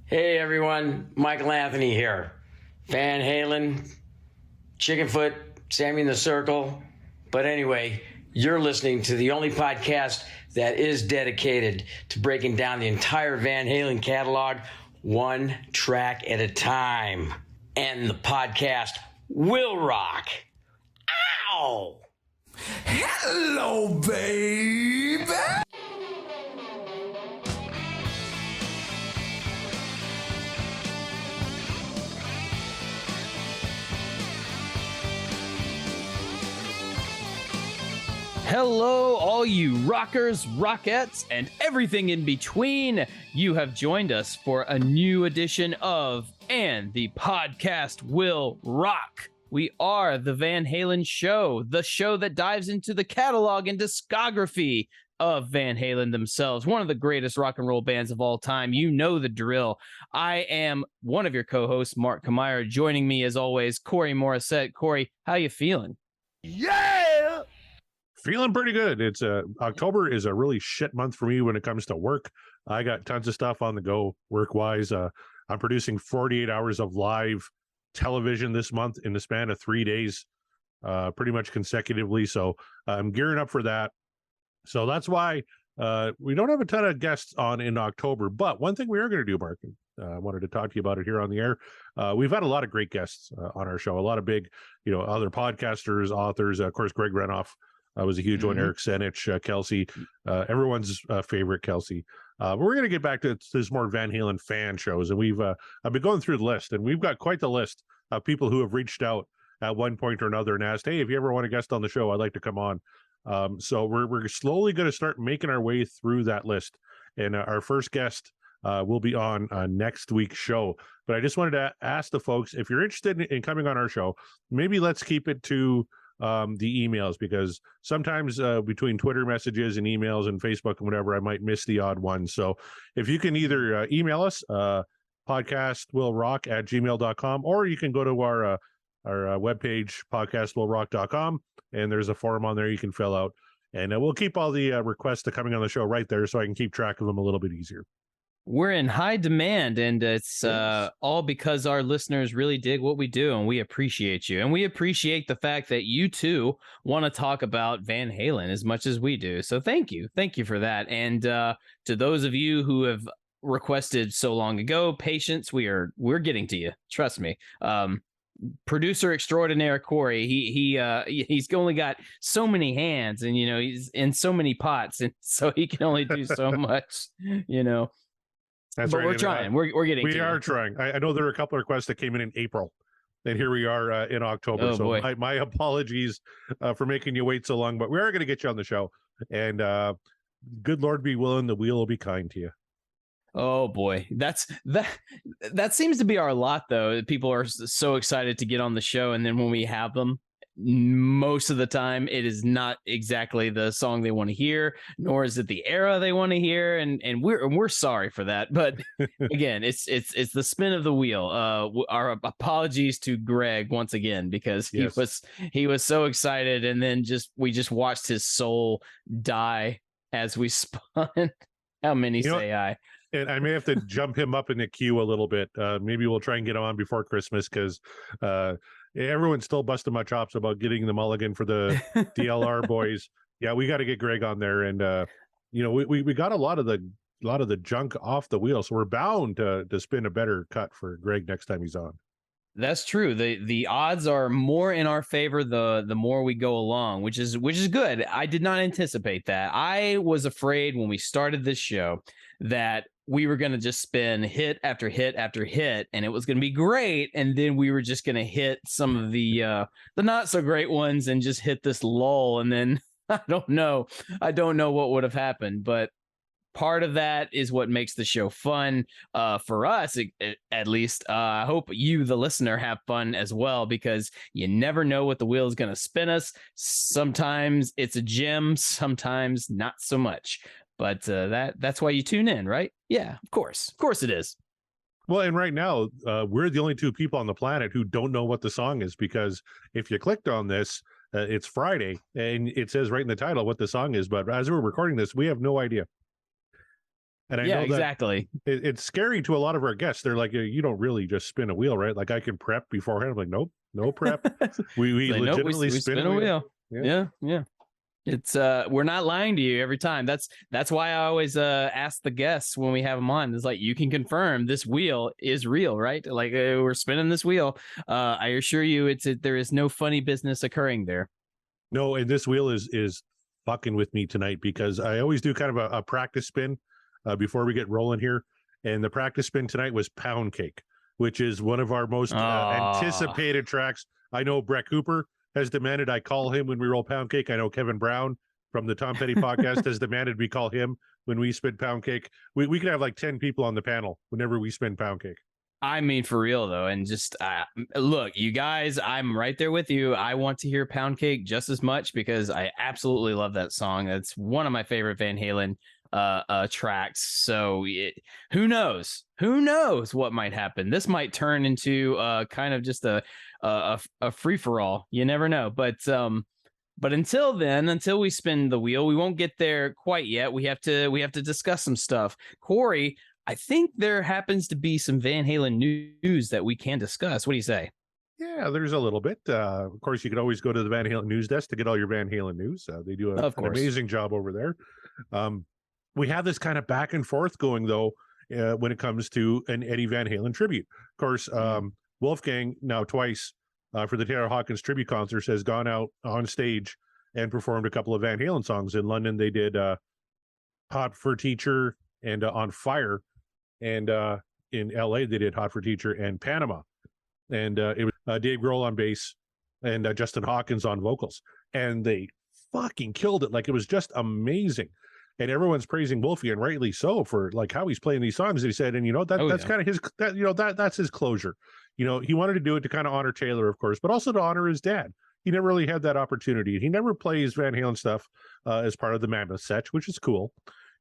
Hey everyone, Michael Anthony here. Van Halen, Chickenfoot, Sammy in the Circle. But anyway, you're listening to the only podcast that is dedicated to breaking down the entire Van Halen catalog one track at a time. And the podcast will rock. Ow! Hello, baby! Hello, all you rockers, rockettes, and everything in between. You have joined us for a new edition of And the Podcast Will Rock. We are the Van Halen Show, the show that dives into the catalog and discography of Van Halen themselves, one of the greatest rock and roll bands of all time. You know the drill. I am one of your co-hosts, Mark Kamire. Joining me, as always, Corey Morissette. Corey, how you feeling? Yeah! Feeling pretty good. It's October is a really shit month for me when it comes to work. I got tons of stuff on the go work-wise. I'm producing 48 hours of live television this month in the span of 3 days, pretty much consecutively. So I'm gearing up for that. So that's why we don't have a ton of guests on in October. But one thing we are going to do, Mark, I wanted to talk to you about it here on the air. We've had a lot of great guests on our show, a lot of big, other podcasters, authors. Of course, Greg Renoff was a huge one. Eric Senich, Kelsey, everyone's favorite Kelsey. But we're going to get back to this more Van Halen fan shows. And I've been going through the list, and we've got quite the list of people who have reached out at one point or another and asked, hey, if you ever want a guest on the show, I'd like to come on. So we're slowly going to start making our way through that list. And our first guest will be on next week's show. But I just wanted to ask the folks, if you're interested in coming on our show, maybe let's keep it to the emails, because sometimes between Twitter messages and emails and Facebook and whatever, I might miss the odd one. So if you can either email us, podcastwillrock@gmail.com, or you can go to our webpage, podcastwillrock.com, and there's a form on there you can fill out. And we'll keep all the requests to coming on the show right there so I can keep track of them a little bit easier. We're in high demand, and it's all because our listeners really dig what we do, and we appreciate you. And we appreciate the fact that you, too, want to talk about Van Halen as much as we do. So thank you. Thank you for that. And to those of you who have requested so long ago, patience, we're getting to you. Trust me. Producer extraordinaire Corey, he's only got so many hands, and he's in so many pots, and so he can only do so much. That's but right. we're trying. We're getting. We are trying. I know there are a couple of requests that came in April, and here we are in October. Oh, so boy. my apologies for making you wait so long, but we are going to get you on the show. And good Lord be willing, the wheel will be kind to you. Oh boy, that seems to be our lot, though. People are so excited to get on the show, and then when we have them, most of the time it is not exactly the song they want to hear, nor is it the era they want to hear, and we're sorry for that. But again, it's the spin of the wheel. Our apologies to Greg once again, because he was so excited, and then we just watched his soul die as we spun. How many say I? And I may have to jump him up in the queue a little bit. Maybe we'll try and get him on before Christmas, because everyone's still busting my chops about getting the mulligan for the DLR boys. Yeah, we got to get Greg on there, and we got a lot of the junk off the wheel, so we're bound to spin a better cut for Greg next time he's on. That's true. The odds are more in our favor the more we go along, which is good. I did not anticipate that. I was afraid when we started this show that we were going to just spin hit after hit after hit, and it was going to be great, and then we were just going to hit some of the not so great ones and just hit this lull, and then I don't know what would have happened, but part of that is what makes the show fun for us, at least. I hope you, the listener, have fun as well, because you never know what the wheel is going to spin us. Sometimes it's a gem, sometimes not so much. But that's why you tune in, right? Yeah, of course it is. Well, and right now, we're the only two people on the planet who don't know what the song is, because if you clicked on this, it's Friday, and it says right in the title what the song is. But as we're recording this, we have no idea. And I Yeah, know exactly. that it's scary to a lot of our guests. They're like, you don't really just spin a wheel, right? Like I can prep beforehand. I'm like, nope, no prep. We Like, nope, legitimately we spin spin a a wheel. wheel. Yeah. It's we're not lying to you every time. That's why I always ask the guests when we have them on. It's like, you can confirm this wheel is real, right? Like, we're spinning this wheel. I assure you, there is no funny business occurring there. No, and this wheel is fucking with me tonight because I always do kind of a practice spin before we get rolling here. And the practice spin tonight was Pound Cake, which is one of our most anticipated tracks. I know Brett Cooper has demanded I call him when we roll Pound Cake. I know Kevin Brown from the Tom Petty podcast has demanded we call him when we spin Pound Cake. We could have like 10 people on the panel whenever we spin Pound Cake. I mean, for real though, and just look, you guys, I'm right there with you. I want to hear Pound Cake just as much because I absolutely love that song. That's one of my favorite Van Halen tracks. So who knows what might happen. This might turn into kind of just a free-for-all. You never know. But until then, until we spin the wheel, we won't get there quite yet. We have to discuss some stuff. Corey, I think there happens to be some Van Halen news that we can discuss. What do you say? Yeah, there's a little bit. Of course, you can always go to the Van Halen news desk to get all your Van Halen news. They do an amazing job over there. We have this kind of back and forth going, though, when it comes to an Eddie Van Halen tribute. Of course, Wolfgang, now twice for the Taylor Hawkins tribute concerts, has gone out on stage and performed a couple of Van Halen songs. In London, they did Hot for Teacher and On Fire. And in LA, they did Hot for Teacher and Panama. And it was Dave Grohl on bass and Justin Hawkins on vocals. And they fucking killed it. Like, it was just amazing. And everyone's praising Wolfie, and rightly so, for like how he's playing these songs. He said, and that's kind of his, that's his closure. He wanted to do it to kind of honor Taylor, of course, but also to honor his dad. He never really had that opportunity. He never plays Van Halen stuff as part of the Mammoth set, which is cool.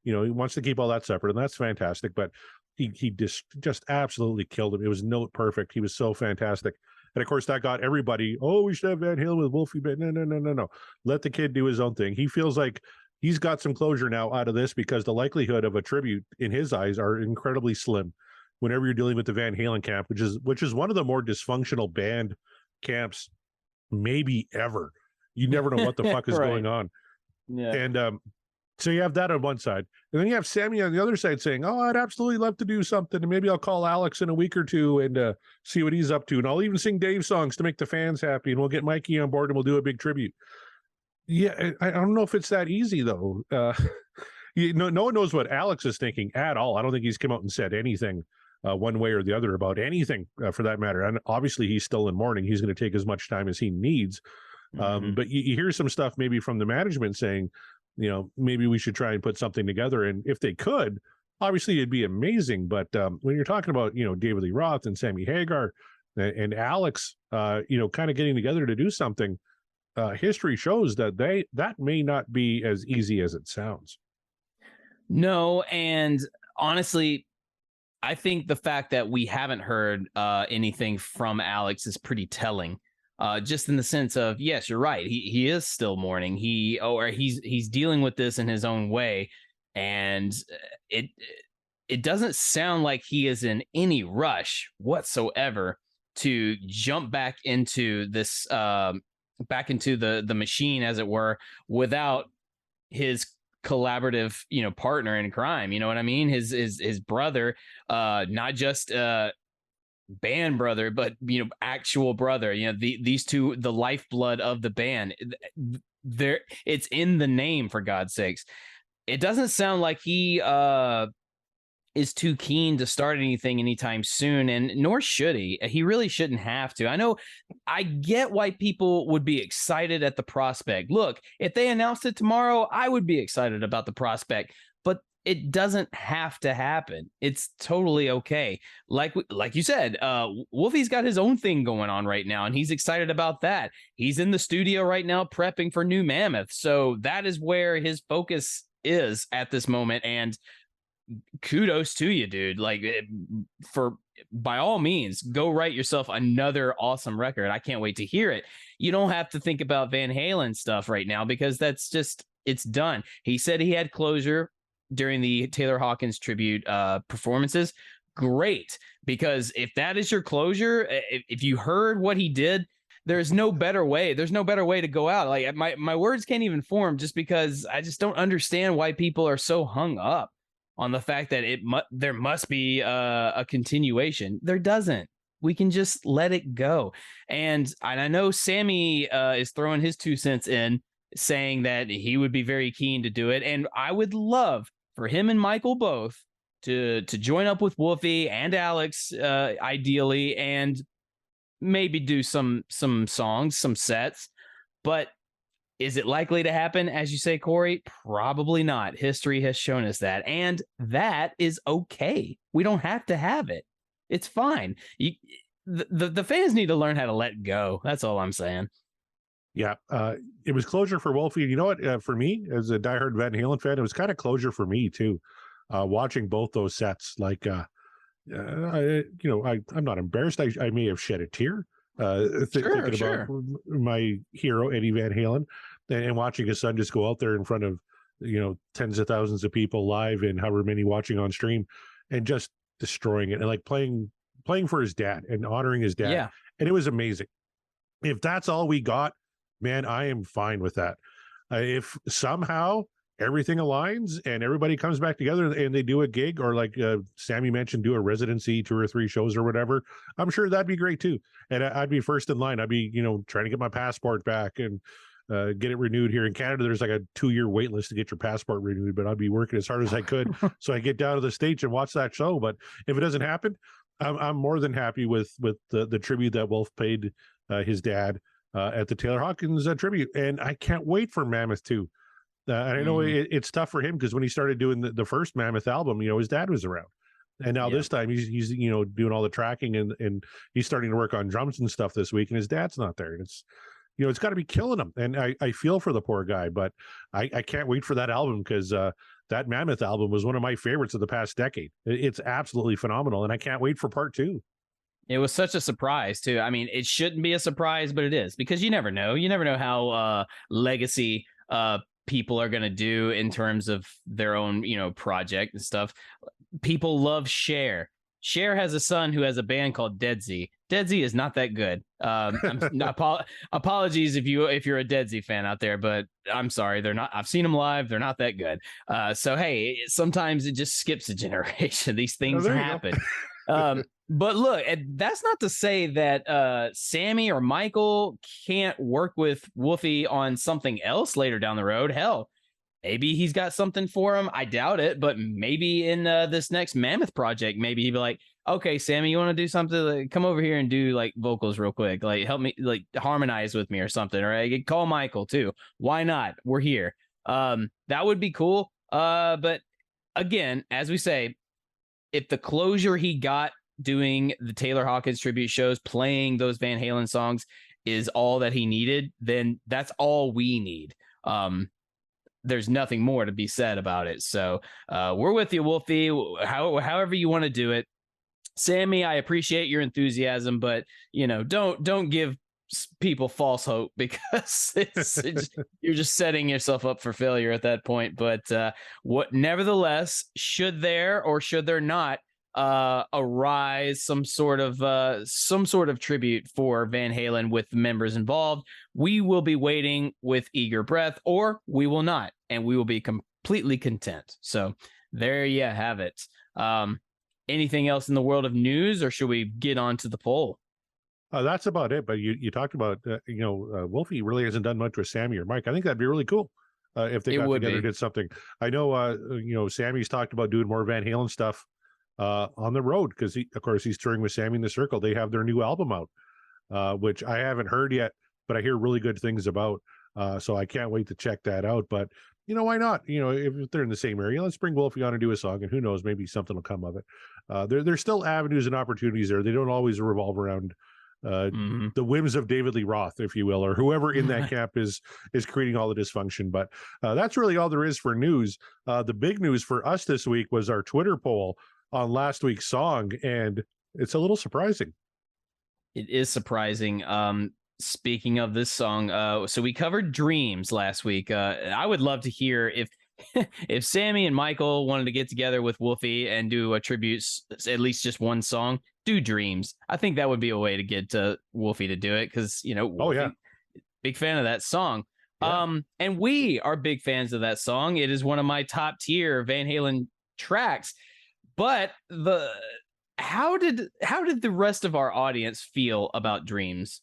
He wants to keep all that separate, and that's fantastic. But he just absolutely killed him. It was note perfect. He was so fantastic. And of course, that got everybody, oh, we should have Van Halen with Wolfie. But no. Let the kid do his own thing. He feels like he's got some closure now out of this because the likelihood of a tribute in his eyes are incredibly slim whenever you're dealing with the Van Halen camp, which is one of the more dysfunctional band camps maybe ever. You never know what the fuck is going on. Yeah. And so you have that on one side. And then you have Sammy on the other side saying, oh, I'd absolutely love to do something. And maybe I'll call Alex in a week or two and see what he's up to. And I'll even sing Dave songs to make the fans happy. And we'll get Mikey on board and we'll do a big tribute. Yeah, I don't know if it's that easy, though. No one knows what Alex is thinking at all. I don't think he's come out and said anything one way or the other about anything for that matter. And obviously, he's still in mourning. He's going to take as much time as he needs. But you hear some stuff maybe from the management saying, maybe we should try and put something together. And if they could, obviously, it'd be amazing. But when you're talking about, David Lee Roth and Sammy Hagar and Alex, kind of getting together to do something, history shows that may not be as easy as it sounds. No, and honestly, I think the fact that we haven't heard anything from Alex is pretty telling. Just in the sense of, yes, you're right. He is still mourning. He's dealing with this in his own way, and it doesn't sound like he is in any rush whatsoever to jump back into this back into the machine, as it were, without his collaborative partner in crime. You know what I mean? His brother, not just band brother, but actual brother. These two, the lifeblood of the band. It's in the name, for God's sakes. It doesn't sound like he is too keen to start anything anytime soon, and nor should he. He really shouldn't have to. I get why people would be excited at the prospect. Look, if they announced it tomorrow, I would be excited about the prospect, but it doesn't have to happen. It's totally okay. Like you said, Wolfie's got his own thing going on right now, and he's excited about that. He's in the studio right now prepping for New Mammoth, so that is where his focus is at this moment. And kudos to you, dude. By all means, go write yourself another awesome record. I can't wait to hear it. You don't have to think about Van Halen stuff right now because it's done. He said he had closure. during the Taylor Hawkins tribute performances, great. Because if that is your closure, if you heard what he did, there's no better way. There's no better way to go out. Like my words can't even form, just because I just don't understand why people are so hung up on the fact that there must be a continuation. There doesn't. We can just let it go. And I know Sammy is throwing his 2 cents in, saying that he would be very keen to do it. And I would love for him and Michael both to join up with Wolfie and Alex, ideally, and maybe do some songs, some sets. But is it likely to happen, as you say, Corey? Probably not. History has shown us that. And that is okay. We don't have to have it. It's fine. The fans need to learn how to let go. That's all I'm saying. Yeah, it was closure for Wolfie. You know what? For me, as a diehard Van Halen fan, it was kind of closure for me too. Watching both those sets, like, I'm not embarrassed. I may have shed a tear thinking about my hero Eddie Van Halen, and watching his son just go out there in front of tens of thousands of people live and however many watching on stream, and just destroying it, and like playing for his dad and honoring his dad. Yeah. And it was amazing. If that's all we got, man, I am fine with that. If somehow everything aligns and everybody comes back together and they do a gig, or like Sammy mentioned, do a residency, 2 or 3 shows or whatever, I'm sure that'd be great too. And I'd be first in line. I'd be, trying to get my passport back and get it renewed here in Canada. There's like a 2-year wait list to get your passport renewed, but I'd be working as hard as I could so I get down to the States and watch that show. But if it doesn't happen, I'm more than happy with the tribute that Wolf paid his dad at the Taylor Hawkins tribute. And I can't wait for Mammoth 2. And I know it's tough for him, because when he started doing the first Mammoth album, his dad was around. And now this time he's doing all the tracking, and he's starting to work on drums and stuff this week, and his dad's not there. And it's got to be killing him. And I feel for the poor guy, but I can't wait for that album, because that Mammoth album was one of my favorites of the past decade. It's absolutely phenomenal. And I can't wait for part 2. It was such a surprise too. I mean, it shouldn't be a surprise, but it is, because you never know. You never know how legacy people are going to do in terms of their own, project and stuff. People love Cher. Cher has a son who has a band called Dead Z. Dead Z is not that good. Apologies if you're a Dead Z fan out there, but I'm sorry, they're not. I've seen them live; they're not that good. So hey, sometimes it just skips a generation. These things happen. But look, that's not to say that Sammy or Michael can't work with Wolfie on something else later down the road. Hell, maybe he's got something for him. I doubt it, but maybe in this next Mammoth project, maybe he'd be like, okay, Sammy, you want to do something? Like, come over here and do like vocals real quick. Like, help me, like harmonize with me or something. Or I could call Michael too. Why not? We're here. That would be cool. But again, as we say, if the closure he got doing the Taylor Hawkins tribute shows, playing those Van Halen songs is all that he needed, then that's all we need. There's nothing more to be said about it. So we're with you, Wolfie, however you want to do it. Sammy, I appreciate your enthusiasm, but don't give people false hope, because you're just setting yourself up for failure at that point. But nevertheless, should there or should there not arise some sort of tribute for Van Halen with the members involved, we will be waiting with eager breath, or we will not, and we will be completely content. So there you have it. Anything else in the world of news, or should we get on to the poll? That's about it. But you talked about Wolfie really hasn't done much with Sammy or Mike. I think that'd be really cool if they got together and did something. I know Sammy's talked about doing more Van Halen stuff on the road, because he's touring with Sammy in the Circle. They have their new album out, which I haven't heard yet, but I hear really good things about. So I can't wait to check that out. But why not? If they're in the same area, let's bring Wolfie on and do a song, and who knows, maybe something will come of it. There's still avenues and opportunities there. They don't always revolve around the whims of David Lee Roth, if you will, or whoever in that camp is creating all the dysfunction. But that's really all there is for news. The big news for us this week was our Twitter poll on last week's song, and it's a little surprising. It is surprising. Speaking of this song, so we covered Dreams last week. I would love to hear if if Sammy and Michael wanted to get together with Wolfie and do a tribute, at least just one song, do Dreams. I think that would be a way to get Wolfie to do it because, Wolfie, big fan of that song. Yeah. And we are big fans of that song. It is one of my top tier Van Halen tracks. But how did the rest of our audience feel about Dreams?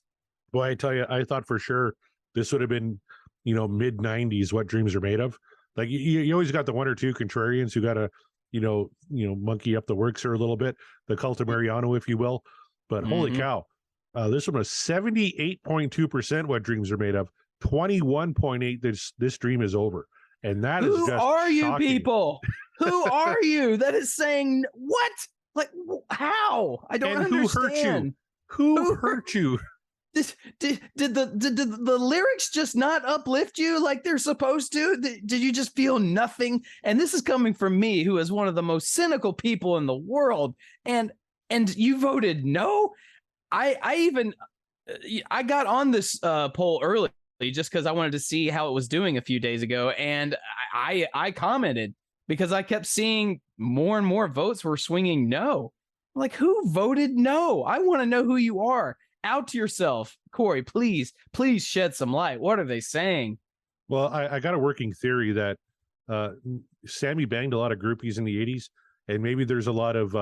Boy, I tell you, I thought for sure this would have been, mid 90s, what Dreams Are Made Of. Like you always got the one or two contrarians who got to, monkey up the works here a little bit, the cult of Mariano, if you will. But holy cow, this one was 78.2% what Dreams Are Made Of, 21.8%. This dream is over, and that is just are you shocking. People? Who are you? That is saying what? Like how? I don't understand. Who hurt you? Did the lyrics just not uplift you like they're supposed to? Did you just feel nothing? And this is coming from me, who is one of the most cynical people in the world. And you voted no. I got on this poll early just because I wanted to see how it was doing a few days ago, and I commented because I kept seeing more and more votes were swinging no. Like, who voted no? I want to know who you are. Out to yourself, Corey. Please shed some light. What are they saying? Well, I got a working theory that Sammy banged a lot of groupies in the 80s, and maybe there's a lot of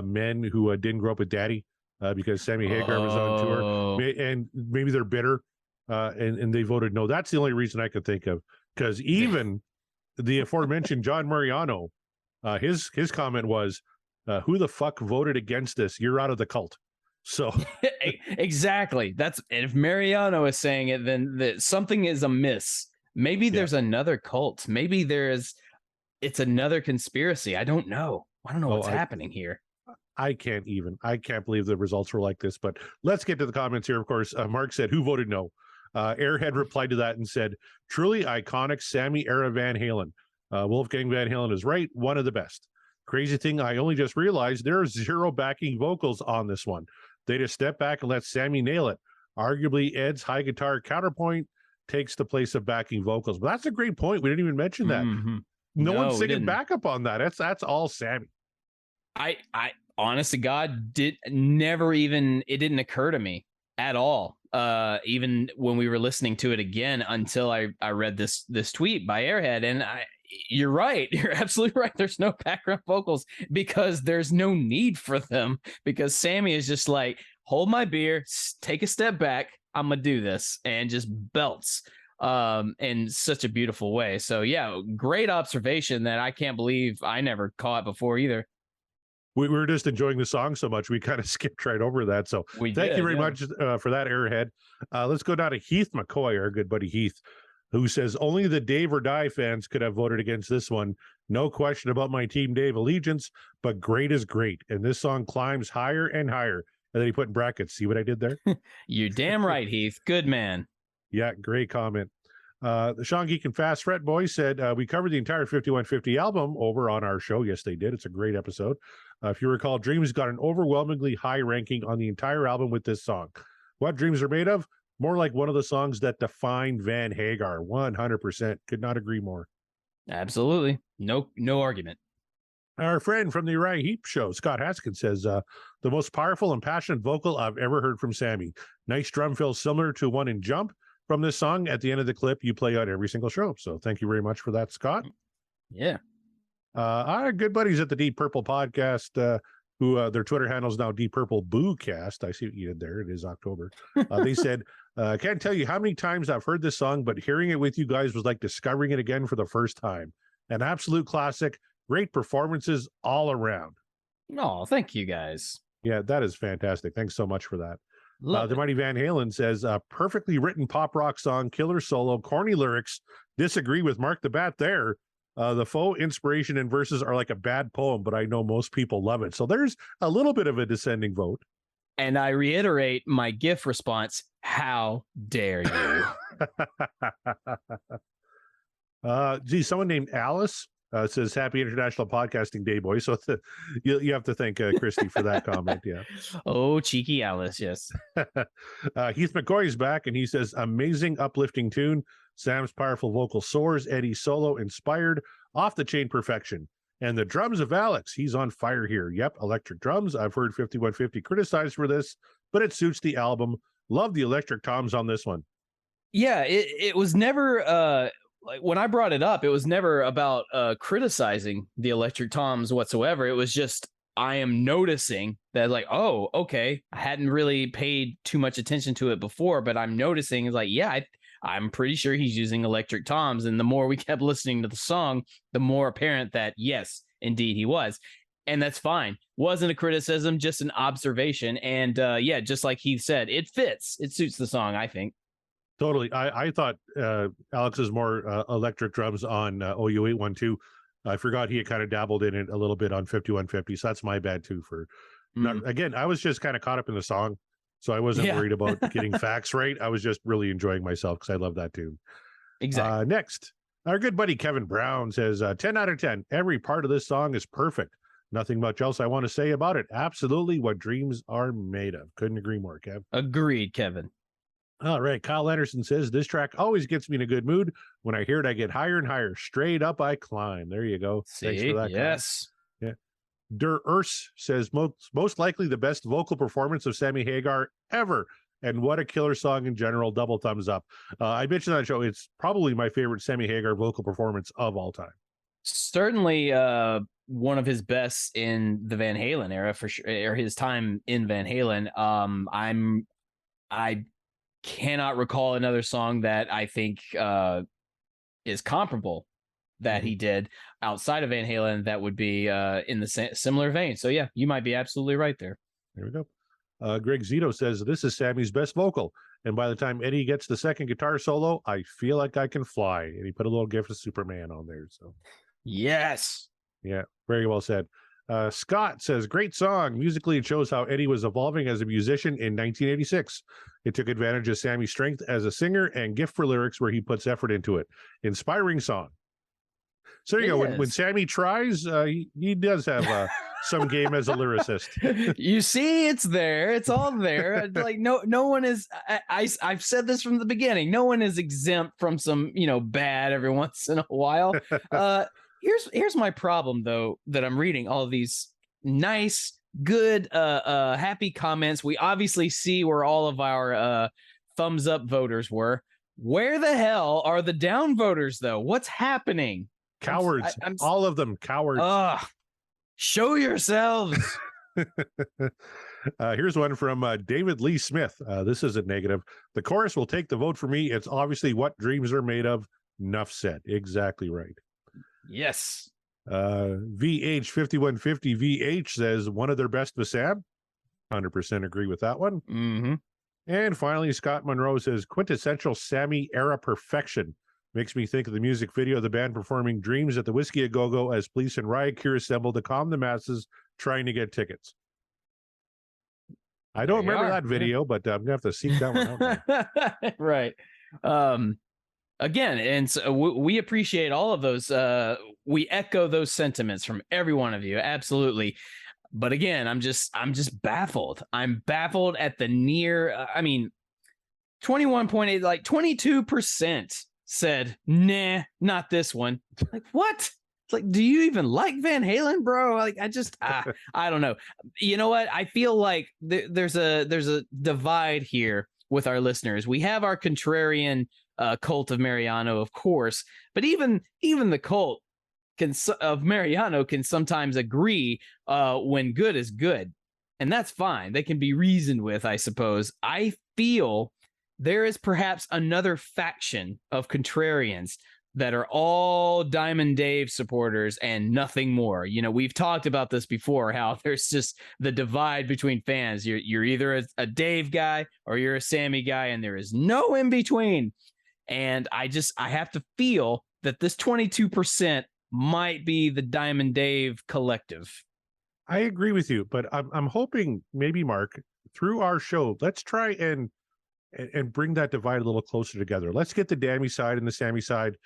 men who didn't grow up with daddy because Sammy Hagar was on tour, and maybe they're bitter and they voted no. That's the only reason I could think of, because even the aforementioned John Mariano, his comment was, who the fuck voted against this? You're out of the cult. So exactly. That's, if Mariano is saying it, then something is amiss. Maybe there's another cult. Maybe it's another conspiracy. I don't know. I don't know what's happening here. I can't believe the results were like this, but let's get to the comments here. Of course, Mark said, who voted no? Airhead replied to that and said, truly iconic Sammy era Van Halen. Wolfgang Van Halen is right. One of the best. Crazy thing, I only just realized there are 0 backing vocals on this one. They just step back and let Sammy nail it. Arguably, Ed's high guitar counterpoint takes the place of backing vocals. But that's a great point. We didn't even mention that. Mm-hmm. No one's singing backup on that. That's all Sammy. I honest to God, it didn't occur to me at all. Even when we were listening to it again, until I read this tweet by Airhead, and you're right. You're absolutely right. There's no background vocals because there's no need for them, because Sammy is just like, hold my beer, take a step back, I'm gonna do this, and just belts in such a beautiful way. So yeah, great observation that I can't believe I never caught before either. We were just enjoying the song so much we kind of skipped right over that. So thank you very much for that, Airhead. Let's go down to Heath McCoy, our good buddy Heath, who says only the Dave or Die fans could have voted against this one. No question about my Team Dave allegiance, but great is great. And this song climbs higher and higher. And then he put in brackets. See what I did there? You're damn right, Heath. Good man. Yeah, great comment. The Sean Geek and Fast Fret Boy said, we covered the entire 5150 album over on our show. Yes, they did. It's a great episode. If you recall, Dreams got an overwhelmingly high ranking on the entire album with this song. What Dreams Are Made Of? More like one of the songs that defined Van Hagar. 100%. Could not agree more. Absolutely. No argument. Our friend from the Uriah Heep show, Scott Haskins, says, the most powerful and passionate vocal I've ever heard from Sammy. Nice drum fill similar to one in Jump from this song at the end of the clip you play on every single show. So thank you very much for that, Scott. Yeah. Our good buddies at the Deep Purple podcast, who their Twitter handle is now Deep Purple Boocast. I see what you did there. It is October. They said, I can't tell you how many times I've heard this song, but hearing it with you guys was like discovering it again for the first time. An absolute classic. Great performances all around. Oh, thank you guys. Yeah, that is fantastic. Thanks so much for that. The Mighty Van Halen says, perfectly written pop rock song, killer solo, corny lyrics. Disagree with Mark the Bat there. The faux inspiration and verses are like a bad poem, but I know most people love it. So there's a little bit of a descending vote. And I reiterate my GIF response. How dare you? Someone named Alice Says Happy International Podcasting Day, boy. So you have to thank Christy for that comment. Yeah. Oh, cheeky Alice. Yes. Heath McCoy's back, and he says, amazing, uplifting tune. Sam's powerful vocal soars. Eddie's solo inspired, off the chain perfection. And the drums of Alex, he's on fire here. Yep, electric drums. I've heard 5150 criticized for this, but it suits the album. Love the electric toms on this one. Yeah, it was never like when I brought it up, it was never about criticizing the electric toms whatsoever. It was just I am noticing that, like, oh, okay, I hadn't really paid too much attention to it before, but I'm noticing, it's like, yeah, I'm pretty sure he's using electric toms. And the more we kept listening to the song, the more apparent that, yes, indeed he was. And that's fine. Wasn't a criticism, just an observation. And yeah, just like Heath said, it fits. It suits the song, I think. Totally. I thought Alex's more electric drums on OU 812. I forgot he had kind of dabbled in it a little bit on 5150. So that's my bad too. Again, I was just kind of caught up in the song. So I wasn't worried about getting facts right. I was just really enjoying myself because I love that tune. Exactly. Next, our good buddy Kevin Brown says 10 out of 10. Every part of this song is perfect. Nothing much else I want to say about it. Absolutely what dreams are made of. Couldn't agree more, Kev. Agreed, Kevin. All right. Kyle Anderson says this track always gets me in a good mood. When I hear it, I get higher and higher. Straight up, I climb. There you go. See? Thanks for that. Yes. Kyle. Yeah. Der Urs says most likely the best vocal performance of Sammy Hagar ever. And what a killer song in general. Double thumbs up. I mentioned on that show. It's probably my favorite Sammy Hagar vocal performance of all time. Certainly one of his best in the Van Halen era for sure, or his time in Van Halen. I cannot recall another song that I think is comparable that he did outside of Van Halen that would be in the similar vein. So yeah, you might be absolutely right there. There we go. Greg Zito says this is Sammy's best vocal, and by the time Eddie gets the second guitar solo, I feel like I can fly. And he put a little gift of Superman on there. So yes, yeah, very well said. Scott says, great song. Musically, it shows how Eddie was evolving as a musician in 1986. It took advantage of Sammy's strength as a singer and gift for lyrics where he puts effort into it. Inspiring song. So there you go. When Sammy tries, he does have some game as a lyricist. You see, it's there. It's all there. Like no one is. I've said this from the beginning. No one is exempt from some bad every once in a while. Here's my problem though, that I'm reading all of these nice, good, happy comments. We obviously see where all of our thumbs up voters were. Where the hell are the down voters though? What's happening? Cowards. All of them cowards. Show yourselves. Here's one from David Lee Smith. This isn't negative. The chorus will take the vote for me. It's obviously what dreams are made of. Enough said. Exactly right. Yes. VH5150 VH says one of their best with Sam. 100% agree with that one. Mm-hmm. And finally, Scott Monroe says quintessential Sammy era perfection. Makes me think of the music video of the band performing Dreams at the Whiskey A Go-Go as police and riot gear assembled to calm the masses trying to get tickets. I don't remember that video, but I'm going to have to seek that one out. Right. Again, and so we appreciate all of those. We echo those sentiments from every one of you. Absolutely. But again, I'm just baffled. I'm baffled at the near, 21.8, like 22% said, nah, not this one. Like, what? It's like, do you even like Van Halen, bro? Like, I don't know. You know what? I feel like there's a divide here with our listeners. We have our contrarian cult of Mariano, of course, but even the cult of Mariano can sometimes agree when good is good, and that's fine. They can be reasoned with, I suppose. I feel there is perhaps another faction of contrarians that are all Diamond Dave supporters and nothing more. We've talked about this before, how there's just the divide between fans. You're either a Dave guy or you're a Sammy guy, and there is no in between. And I have to feel that this 22% might be the Diamond Dave collective. I agree with you, but I'm hoping maybe, Mark, through our show, let's try and bring that divide a little closer together. Let's get the Dammy side and the Sammy side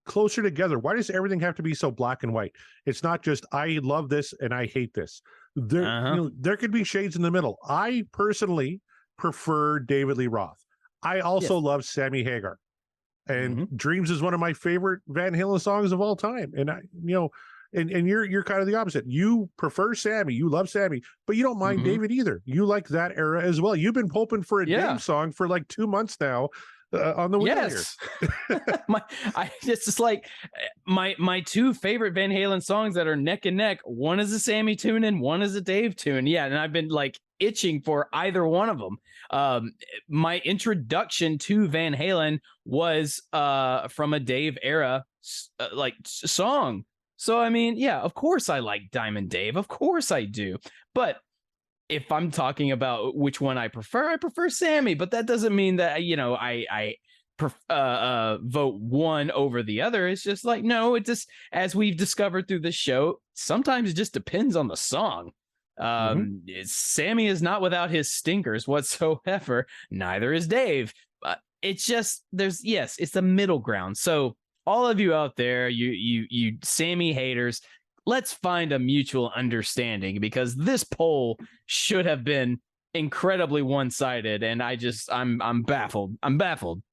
closer together. Why does everything have to be so black and white? It's not just I love this and I hate this. There could be shades in the middle. I personally prefer David Lee Roth. I also love Sammy Hagar, and Dreams is one of my favorite Van Halen songs of all time. And and you're kind of the opposite. You prefer Sammy, you love Sammy, but you don't mind David either. You like that era as well. You've been hoping for a Dave song for like 2 months now. On the wheel here. It's just like my two favorite Van Halen songs that are neck and neck. One is a Sammy tune and one is a Dave tune. Yeah, and I've been like itching for either one of them. My introduction to Van Halen was from a Dave era song. So I mean, yeah, of course I like Diamond Dave. Of course I do. But if I'm talking about which one I prefer Sammy, but that doesn't mean that, I vote one over the other. It's just like, no, it just, as we've discovered through this show, sometimes it just depends on the song. Sammy is not without his stinkers whatsoever. Neither is Dave. It's just, it's the middle ground. So all of you out there, you Sammy haters, let's find a mutual understanding, because this poll should have been incredibly one-sided, and I'm baffled. I'm baffled.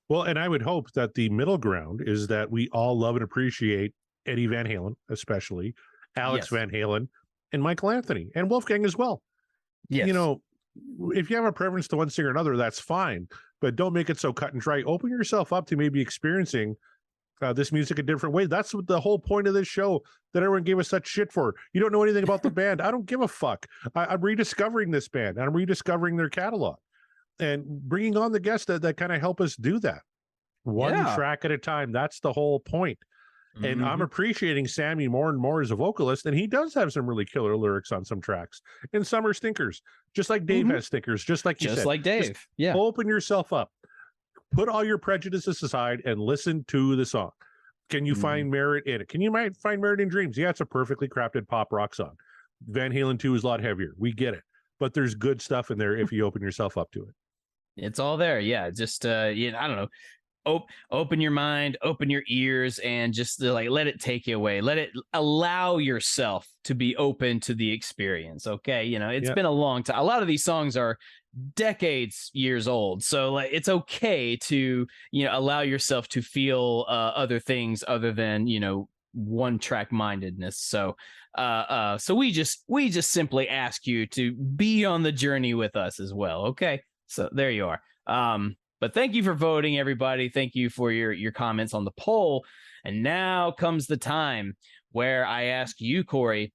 Well, and I would hope that the middle ground is that we all love and appreciate Eddie Van Halen, especially Alex Van Halen, and Michael Anthony, and Wolfgang as well. Yes. If you have a preference to one singer or another, that's fine, but don't make it so cut and dry. Open yourself up to maybe experiencing this music a different way. That's what the whole point of this show that everyone gave us such shit for. You don't know anything about the band. I don't give a fuck. I'm rediscovering this band, and I'm rediscovering their catalog and bringing on the guests that kind of help us do that. One track at a time. That's the whole point. And I'm appreciating Sammy more and more as a vocalist, and he does have some really killer lyrics on some tracks, and some are stinkers, just like Dave has stinkers, just like you said. Just like Dave. Just open yourself up. Put all your prejudices aside and listen to the song. Can you find merit in it? You might find merit in Dreams. Yeah, it's a perfectly crafted pop rock song. Van Halen II is a lot heavier. We get it. But there's good stuff in there if you open yourself up to it. It's all there. Yeah. Just, I don't know. Open your mind, open your ears, and just let it take you away. Let it allow yourself to be open to the experience. Okay. It's been a long time. A lot of these songs are years old, so it's okay to allow yourself to feel other things other than one track mindedness. So we just simply ask you to be on the journey with us as well. Okay, so there you are. But thank you for voting, everybody. Thank you for your comments on the poll. And now comes the time where I ask you, Corey.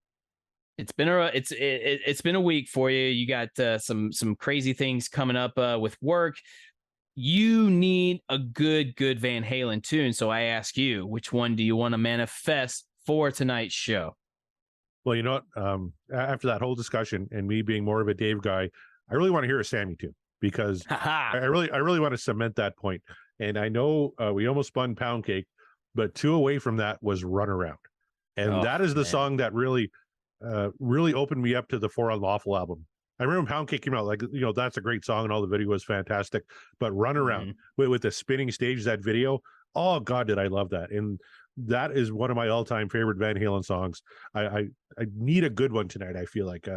It's been a week for you. You got some crazy things coming up with work. You need a good Van Halen tune. So I ask you, which one do you want to manifest for tonight's show? Well, you know what? After that whole discussion and me being more of a Dave guy, I really want to hear a Sammy tune, because I really want to cement that point. And I know we almost spun Pound Cake, but 2 away from that was Run Around. And that is the song that really opened me up to the For Unlawful album. I remember when Pound Cake came out, that's a great song and all the video was fantastic. But Run Around with the spinning stage, that video, oh God, did I love that. And that is one of my all-time favorite Van Halen songs. I need a good one tonight. I feel like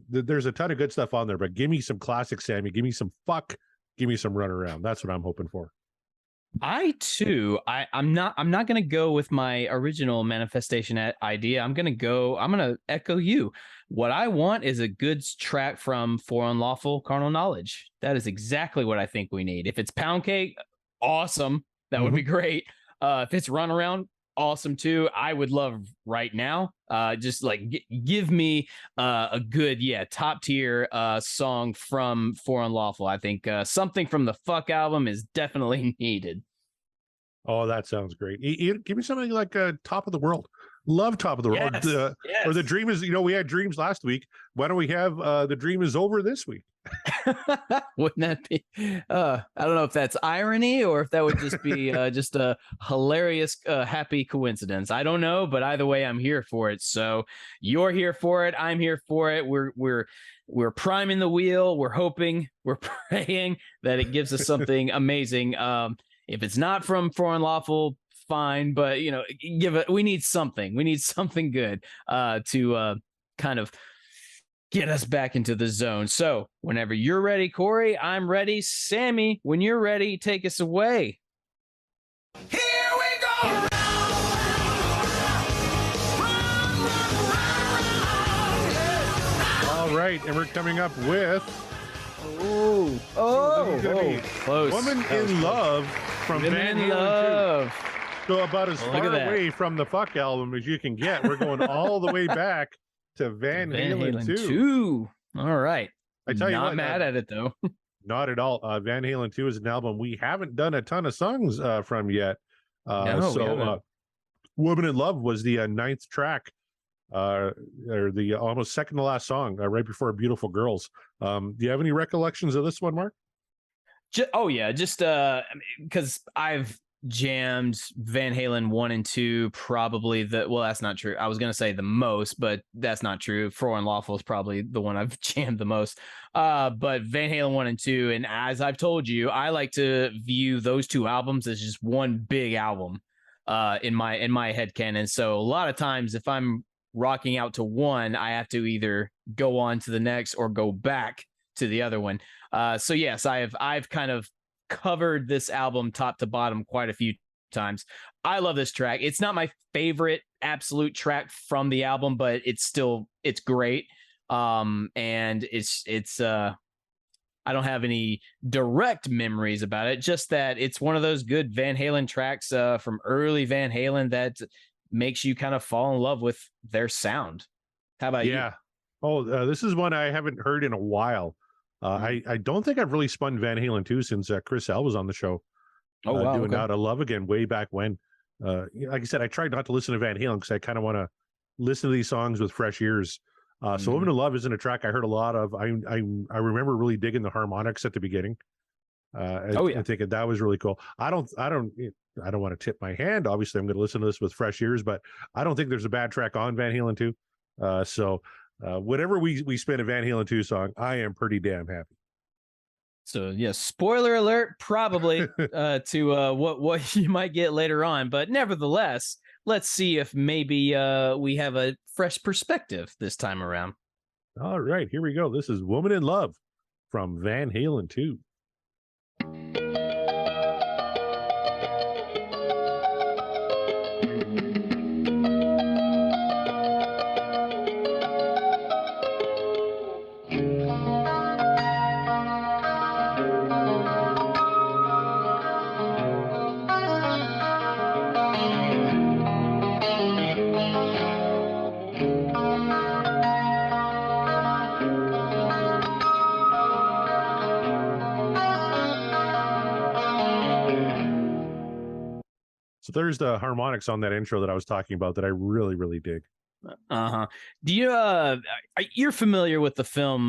there's a ton of good stuff on there, but give me some classic Sammy, give me some Fuck, give me some Run Around. That's what I'm hoping for. I'm not going to go with my original manifestation idea. I'm going to echo you. What I want is a good track from For Unlawful Carnal Knowledge. That is exactly what I think we need. If it's Pound Cake, awesome. That would be great. If it's Run Around, awesome too. I would love Right Now. Just give me a good, top tier song from For Unlawful. I think something from the Fuck album is definitely needed. Oh, that sounds great. Give me something like Top of the World. Love Top of the World. Or The Dream Is, we had Dreams last week. Why don't we have The Dream Is Over this week? Wouldn't that be I don't know if that's irony or if that would just be just a hilarious happy coincidence. I don't know, but either way I'm here for it. So you're here for it, I'm here for it. We're priming the wheel. We're hoping, we're praying that it gives us something amazing. If it's not from For Unlawful, fine, but we need something. We need something good to kind of get us back into the zone. So whenever you're ready, Corey, I'm ready. Sammy, when you're ready, take us away. Here we go. All right, and we're coming up with Close. Woman in Love from Van Halen 2. So about as far away from the Fuck album as you can get. We're going all the way back to Van Halen 2. All right. I tell you what, not mad at it though. Not at all. Van Halen 2 is an album we haven't done a ton of songs from yet. Woman in Love was the ninth track, or the almost second to last song, right before Beautiful Girls. Do you have any recollections of this one, Mark? Just because I've jammed Van Halen 1 and 2 probably that's not true. I was gonna say the most, but that's not true. For Unlawful is probably the one I've jammed the most. But Van Halen 1 and 2, and as I've told you, I like to view those two albums as just one big album in my head canon. So a lot of times if I'm rocking out to one, I have to either go on to the next or go back to the other one. So yes, I've kind of covered this album top to bottom quite a few times. I love this track. It's not my favorite absolute track from the album, but it's great. And it's I don't have any direct memories about it, just that it's one of those good Van Halen tracks from early Van Halen that makes you kind of fall in love with their sound. How about you? Yeah. This is one I haven't heard in a while. I don't think I've really spun Van Halen 2 since Chris L was on the show. Doing Out of Love Again way back when. Like I said, I tried not to listen to Van Halen because I kind of want to listen to these songs with fresh ears. So Woman in Love isn't a track I heard a lot of. I remember really digging the harmonics at the beginning. I think that was really cool. I don't want to tip my hand. Obviously, I'm going to listen to this with fresh ears, but I don't think there's a bad track on Van Halen 2. Whenever we spin a Van Halen 2 song, I am pretty damn happy. So yes, spoiler alert, probably to what you might get later on, but nevertheless, let's see if maybe we have a fresh perspective this time around. All right, here we go. This is Woman in Love from Van Halen 2. So there's the harmonics on that intro that I was talking about that I really, really dig. Do you you're familiar with the film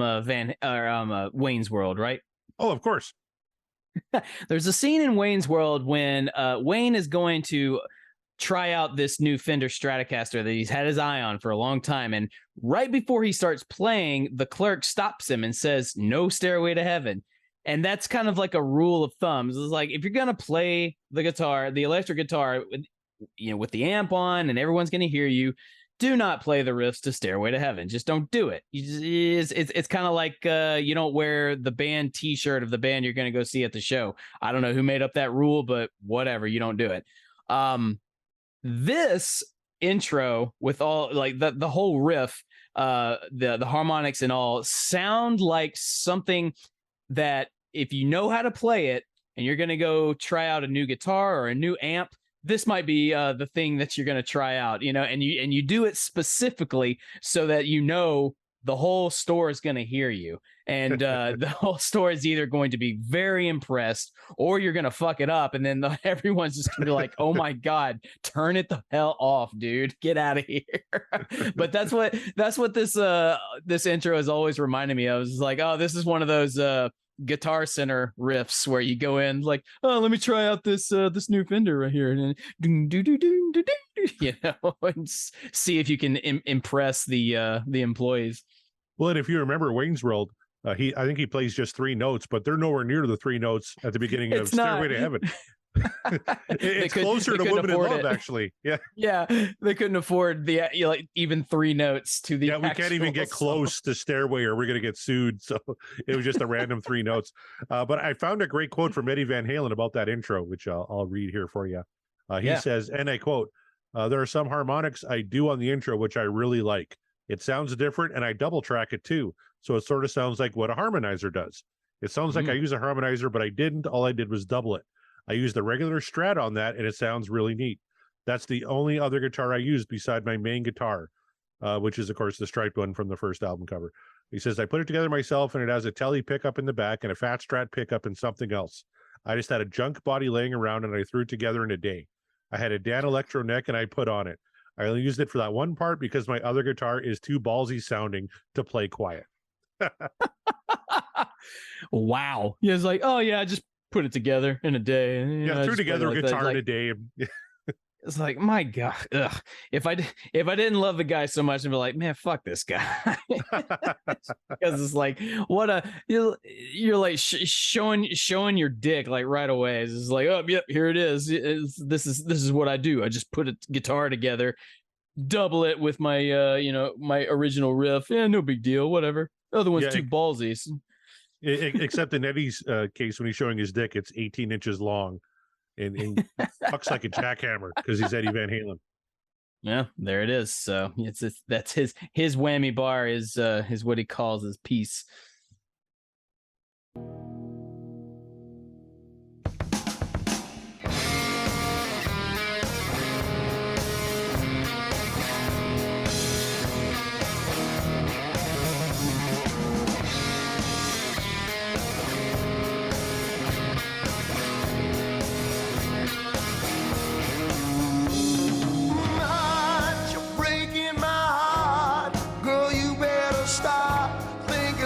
Wayne's World, right? Oh, of course. There's a scene in Wayne's World when Wayne is going to try out this new Fender Stratocaster that he's had his eye on for a long time, and right before he starts playing, the clerk stops him and says, "No Stairway to Heaven." And that's kind of like a rule of thumb. It's like, if you're going to play the guitar, the electric guitar, with the amp on and everyone's going to hear you, do not play the riffs to Stairway to Heaven. Just don't do it. It's kind of like you don't wear the band t-shirt of the band you're going to go see at the show. I don't know who made up that rule, but whatever, you don't do it. This intro with all like the whole riff, the harmonics and all sound like something that if you know how to play it and you're going to go try out a new guitar or a new amp, this might be the thing that you're going to try out, and you do it specifically so that the whole store is going to hear you, and the whole store is either going to be very impressed or you're going to fuck it up, and then everyone's just going to be like, "Oh my god, turn it the hell off, dude, get out of here." But that's what this intro has always reminded me of. It's like, oh, this is one of those Guitar Center riffs where you go in like, oh, let me try out this new Fender right here, and then and see if you can impress the employees. Well, and if you remember Wayne's World, I think he plays just 3 notes, but they're nowhere near the 3 notes at the beginning of Stairway to Heaven. It's closer to Women in Love, actually. Yeah. Yeah, they couldn't afford the like even 3 notes to the. Yeah, we can't even get close to Stairway or we're going to get sued. So it was just a random 3 notes. But I found a great quote from Eddie Van Halen about that intro, which I'll read here for you. He says, and I quote, there are some harmonics I do on the intro, which I really like. It sounds different and I double track it too. So it sort of sounds like what a harmonizer does. It sounds like I use a harmonizer, but I didn't. All I did was double it. I used the regular Strat on that and it sounds really neat. That's the only other guitar I used beside my main guitar, which is, of course, the striped one from the first album cover. He says, I put it together myself and it has a Telly pickup in the back and a Fat Strat pickup and something else. I just had a junk body laying around and I threw it together in a day. I had a Dan Electro neck and I put on it. I only used it for that one part because my other guitar is too ballsy sounding to play quiet. Wow. He was like, oh, yeah, I just put it together in a day. And, yeah, threw together a guitar in a day. It's like, my God, ugh. If I didn't love the guy so much, I'd be like, man, fuck this guy. Because it's like, what a you're like showing your dick like right away. It's just like, oh, yep, here it is. This is what I do. I just put a guitar together, double it with my my original riff. Yeah, no big deal. Whatever. The other one's too ballsy. Except in Eddie's case, when he's showing his dick, it's 18 inches long. And fucks like a jackhammer because he's Eddie Van Halen. Yeah, there it is. So that's his whammy bar is what he calls his piece.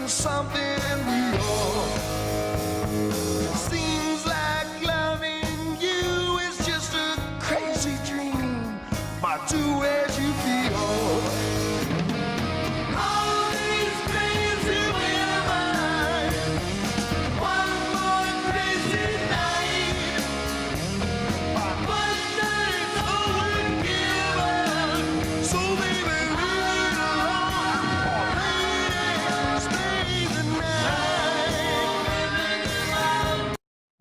Something real. Seems like loving you is just a crazy dream, but do as you feel. All these crazy women, one more crazy night. One night's all we're given, so baby, leave it alone.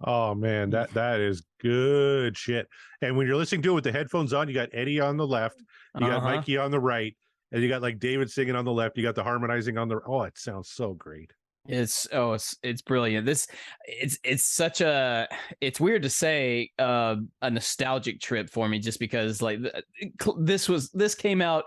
Oh man, that is good shit. And when you're listening to it with the headphones on, you got Eddie on the left, you got Mikey on the right, and you got like David singing on the left. You got the harmonizing on the. Oh, it sounds so great. It's brilliant. It's weird to say a nostalgic trip for me, just because like this came out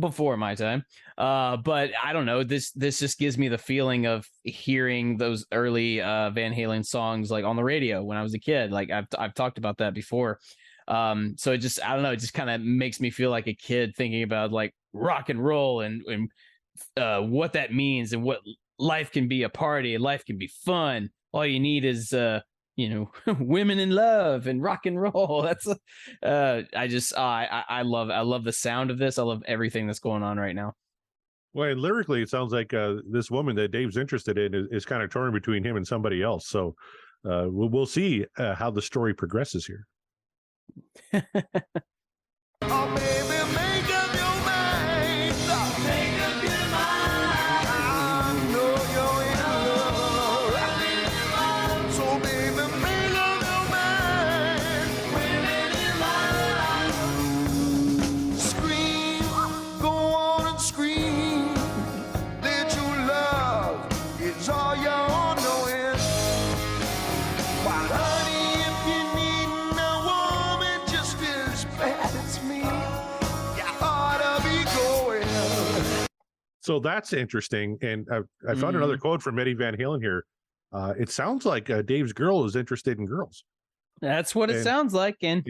before my time, but I don't know, this just gives me the feeling of hearing those early Van Halen songs like on the radio when I was a kid. Like I've talked about that before, so it just, I don't know, it just kind of makes me feel like a kid thinking about like rock and roll and what that means and what life can be. A party, life can be fun. All you need is women in love and rock and roll. That's I love the sound of this. I love everything that's going on right now. Well, and lyrically, it sounds like this woman that Dave's interested in is kind of torn between him and somebody else. So we'll see how the story progresses here. Oh, baby, make up your mind. Make up your mind. I know you're in love. So, baby, make up your mind. Women in love. Scream, go on and scream that your love is all you're knowing. Why, honey, if you need a woman just as bad as me, you ought to be going. So that's interesting. And I found another quote from Eddie Van Halen here. It sounds like Dave's girl is interested in girls. That's what it sounds like. And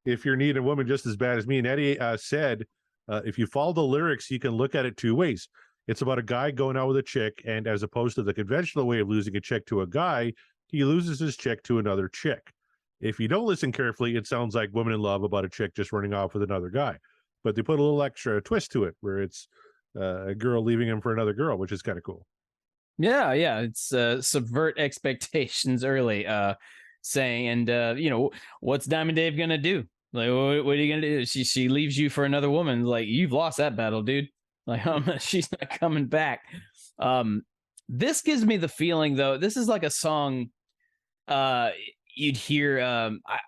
if you're needing a woman just as bad as me. And Eddie said, if you follow the lyrics, you can look at it 2 ways. It's about a guy going out with a chick, and as opposed to the conventional way of losing a chick to a guy, he loses his chick to another chick. If you don't listen carefully, it sounds like Woman in Love about a chick just running off with another guy. But they put a little extra twist to it, where it's a girl leaving him for another girl, which is kind of cool. Yeah, it's subvert expectations early. saying, and what's Diamond Dave gonna do? Like, what are you gonna do? She leaves you for another woman. Like, you've lost that battle, dude. Like, she's not coming back. This gives me the feeling, though. This is like a song you'd hear.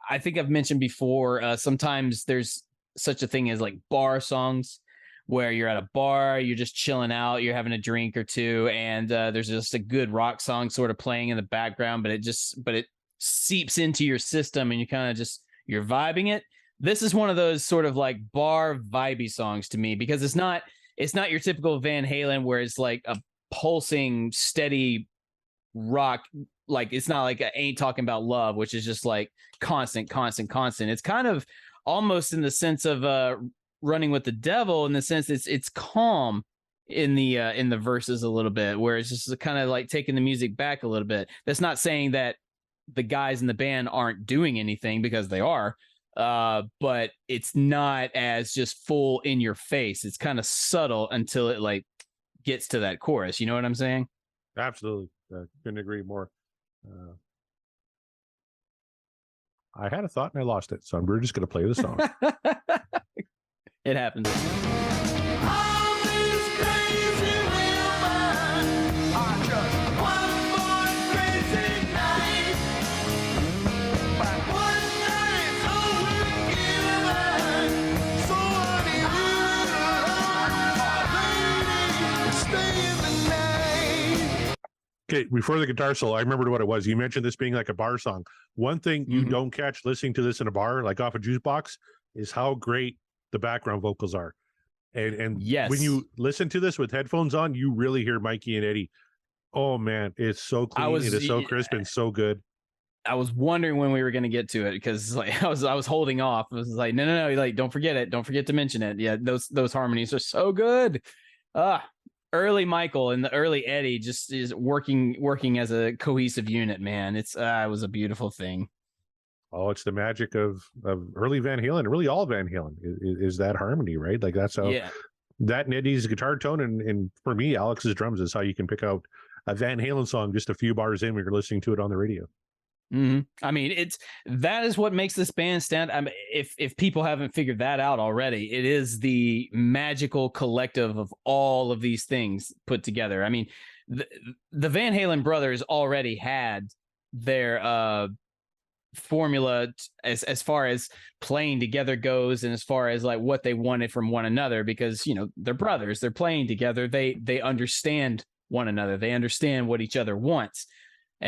I think I've mentioned before. Sometimes there's such a thing as like bar songs, where you're at a bar, you're just chilling out, you're having a drink or two, and there's just a good rock song sort of playing in the background, but it seeps into your system, and you kind of you're vibing it. This is one of those sort of like bar vibey songs to me, because it's not your typical Van Halen where it's like a pulsing, steady rock. Like, it's not like Ain't Talking About Love, which is just like constant. It's kind of almost in the sense of Running with the Devil, in the sense it's calm in the verses a little bit, where it's just kind of like taking the music back a little bit. That's not saying that the guys in the band aren't doing anything, because they are, but it's not as just full in your face. It's kind of subtle until it like gets to that chorus. You know what I'm saying? Absolutely. Couldn't agree more. I had a thought and I lost it, so we're just going to play the song. It happens. Okay, before the guitar solo, I remembered what it was. You mentioned this being like a bar song. One thing you don't catch listening to this in a bar, like off a juice box, is how great the background vocals are. And yes, when you listen to this with headphones on, you really hear Mikey and Eddie. Oh man, it's so clean. It is so crisp and so good. I was wondering when we were going to get to it, because like I was holding off. I was like, no, like, don't forget it. Don't forget to mention it. Yeah, those harmonies are so good. Early Michael and the early Eddie just is working as a cohesive unit, man. It was a beautiful thing. Oh, it's the magic of early Van Halen, really all Van Halen is that harmony, right? Like that's how that and Eddie's guitar tone, and for me, Alex's drums is how you can pick out a Van Halen song just a few bars in when you're listening to it on the radio. I mean, that is what makes this band stand. I mean, if people haven't figured that out already, it is the magical collective of all of these things put together. I mean, the Van Halen brothers already had their formula as far as playing together goes, and as far as like what they wanted from one another, because they're brothers, they're playing together, they understand one another, they understand what each other wants.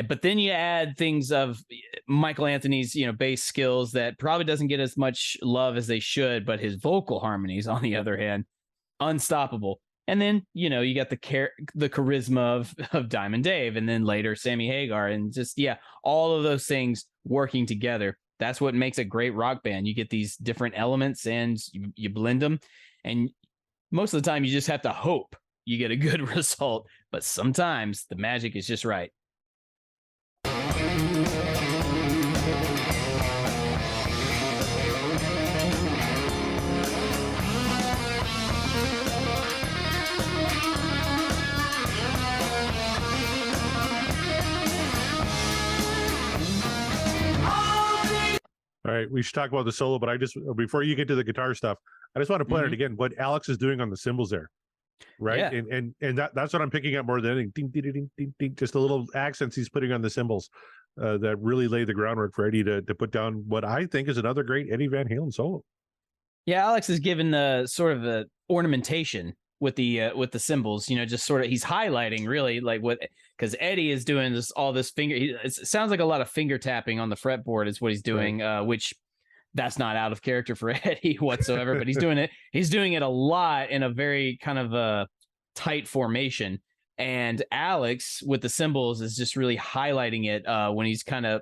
But then you add things of Michael Anthony's, bass skills that probably doesn't get as much love as they should, but his vocal harmonies, on the other hand, unstoppable. And then, you got the charisma of Diamond Dave, and then later Sammy Hagar, and just, all of those things working together. That's what makes a great rock band. You get these different elements and you blend them. And most of the time you just have to hope you get a good result. But sometimes the magic is just right. All right, we should talk about the solo, but before you get to the guitar stuff, I just want to point out again what Alex is doing on the cymbals there, right? Yeah. And that's what I'm picking up more than anything. Ding, ding, ding, ding, ding, just the little accents he's putting on the cymbals that really lay the groundwork for Eddie to put down what I think is another great Eddie Van Halen solo. Yeah, Alex is given the sort of the ornamentation with the cymbals, just sort of, he's highlighting really like what, because Eddie is doing all this finger, it sounds like a lot of finger tapping on the fretboard is what he's doing, right. Which that's not out of character for Eddie whatsoever, but he's doing it a lot in a very kind of a tight formation. And Alex with the cymbals is just really highlighting it when he's kind of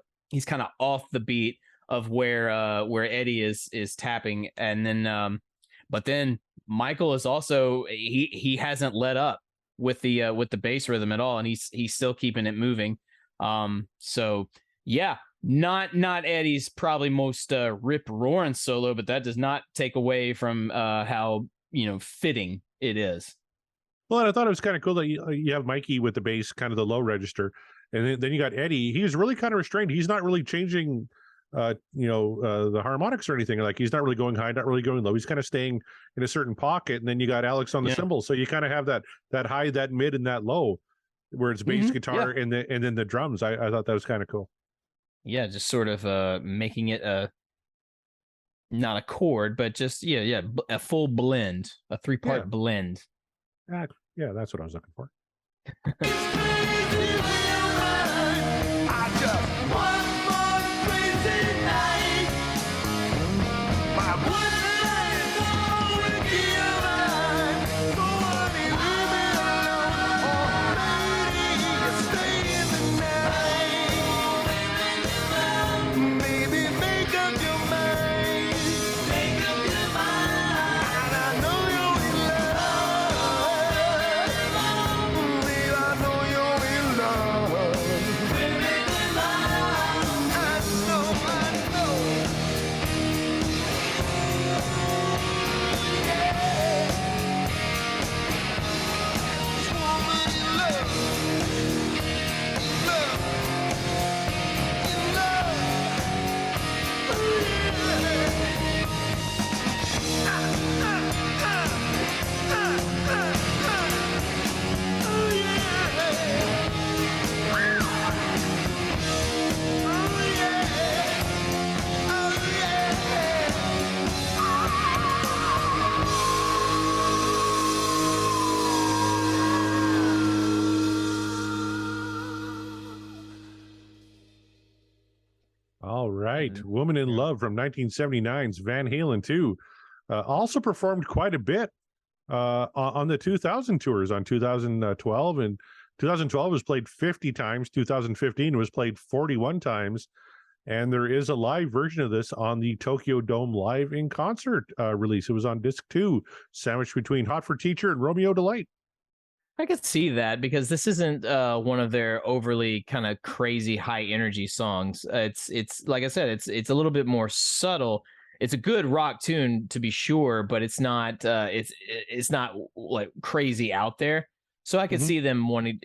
off the beat of where Eddie is tapping. And then but then Michael is also, he hasn't let up with the bass rhythm at all, and he's still keeping it moving. So yeah, not Eddie's probably most rip roaring solo, but that does not take away from how fitting it is. Well, and I thought it was kind of cool that you have Mikey with the bass, kind of the low register, and then you got Eddie. He's really kind of restrained. He's not really changing, the harmonics or anything. Like he's not really going high, not really going low. He's kind of staying in a certain pocket. And then you got Alex on the cymbals, so you kind of have that high, that mid, and that low, where it's bass guitar and then the drums. I thought that was kind of cool. Yeah, just sort of making it not a chord, but just a full blend, a 3-part blend. Yeah, that's what I was looking for. All right. Woman in Love from 1979's Van Halen II. Also performed quite a bit on the 2000 tours. On 2012 and 2012 was played 50 times. 2015 was played 41 times. And there is a live version of this on the Tokyo Dome Live in Concert release. It was on disc 2, sandwiched between Hot for Teacher and Romeo Delight. I could see that because this isn't one of their overly kind of crazy high energy songs. It's like I said, it's a little bit more subtle. It's a good rock tune to be sure, but it's not it's not like crazy out there. So I could see them wanting,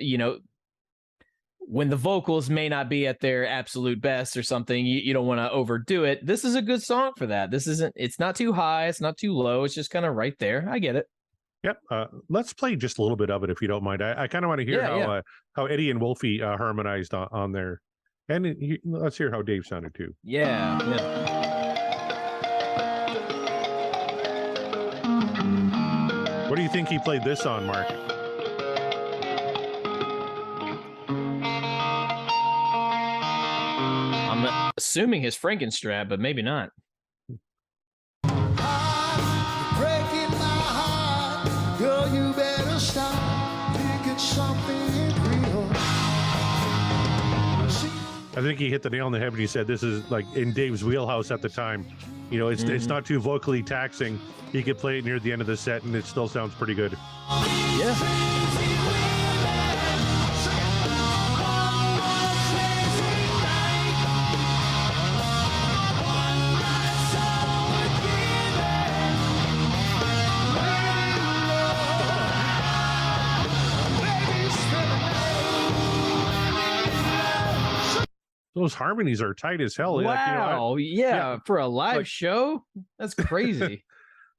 when the vocals may not be at their absolute best or something, you don't want to overdo it. This is a good song for that. It's not too high, it's not too low. It's just kind of right there. I get it. Yep. Let's play just a little bit of it if you don't mind. I kind of want to hear how Eddie and Wolfie harmonized on there, and let's hear how Dave sounded too. Yeah. What do you think he played this on, Mark? I'm assuming his Frankenstrat, but maybe not. Girl, you better stop thinking something real. I think he hit the nail on the head when he said this is like in Dave's wheelhouse at the time. It's not too vocally taxing. He could play it near the end of the set and it still sounds pretty good. Yeah. Those harmonies are tight as hell. Wow. For a live show? That's crazy.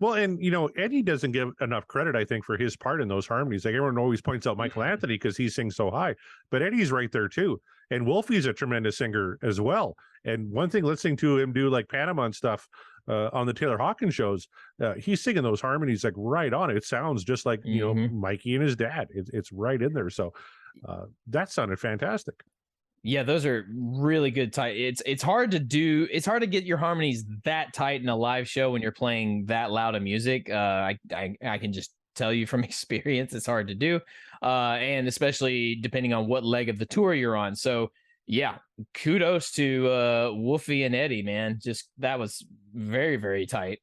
Well, and Eddie doesn't give enough credit, I think, for his part in those harmonies. Like everyone always points out Michael Anthony because he sings so high, but Eddie's right there too. And Wolfie's a tremendous singer as well. And one thing, listening to him do like Panama and stuff on the Taylor Hawkins shows, he's singing those harmonies like right on. It sounds just like Mikey and his dad. It's right in there. So that sounded fantastic. Yeah, those are really good tight. It's hard to do. It's hard to get your harmonies that tight in a live show when you're playing that loud of music. I can just tell you from experience, it's hard to do, and especially depending on what leg of the tour you're on. So yeah, kudos to Wolfie and Eddie, man. Just that was very, very tight.